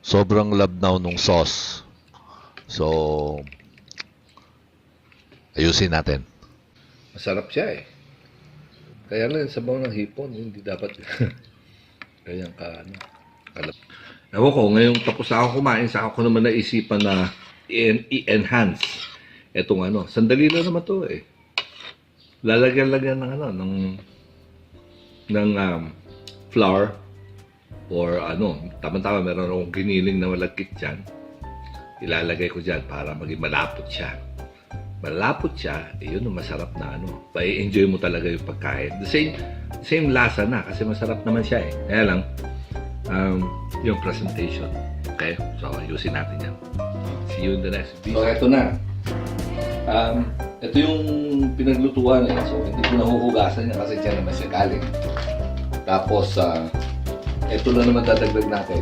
sobrang labnaw nung sauce. So, ayusin natin. Masarap siya eh. Kaya lang sabaw ng hipon, hindi dapat kaya Ewan ko, ngayong tapos na ako kumain, saka ko naman naisipan na i-enhance etong sandali lang naman to eh. Lalagyan ng flour or tama-tama meron akong giniling na malagkit dyan. Ilalagay ko dyan para maging malapot siya. Malapot siya, yun ang masarap na Pai-enjoy mo talaga yung pagkain. The same lasa na kasi masarap naman siya eh. Kaya lang, yung presentation. Okay? So, ayusin natin yan. See you in the next video. So, eto na. Ito yung pinaglutuan eh. So, hindi ko nahuhugasan niya kasi dyan naman siya galing. Tapos, ito na naman dadagdag natin.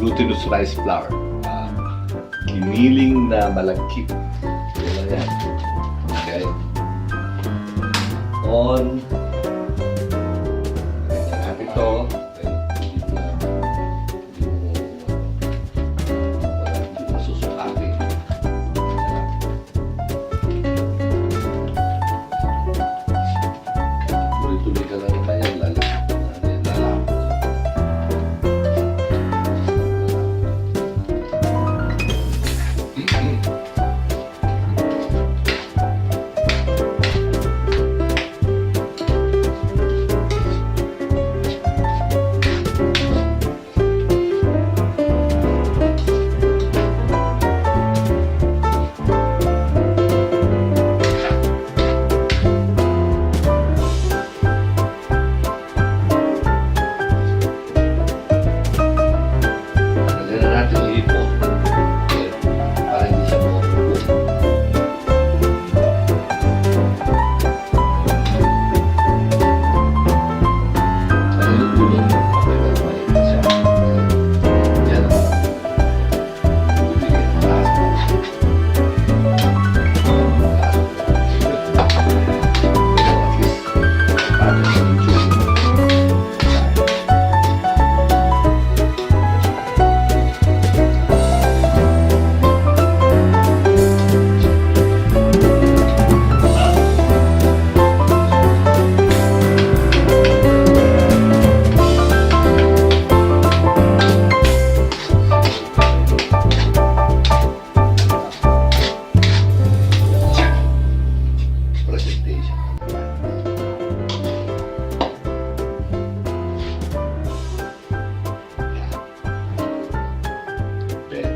Glutinous rice flour. Giniling na malagkit. Yan lang yan. Okay? On. Ganyan natin ito.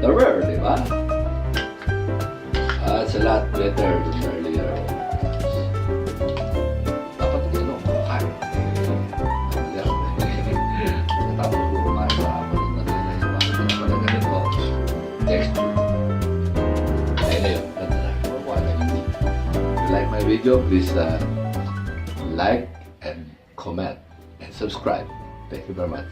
Better, di ba? Sa lahat better than earlier. Dapat kumakain. Tapos ko kumain sa apple na realize bakit na pala ganito. Texture. Ayun na yun. Ganda na. If you like my video, please like and comment and subscribe. Thank you very much.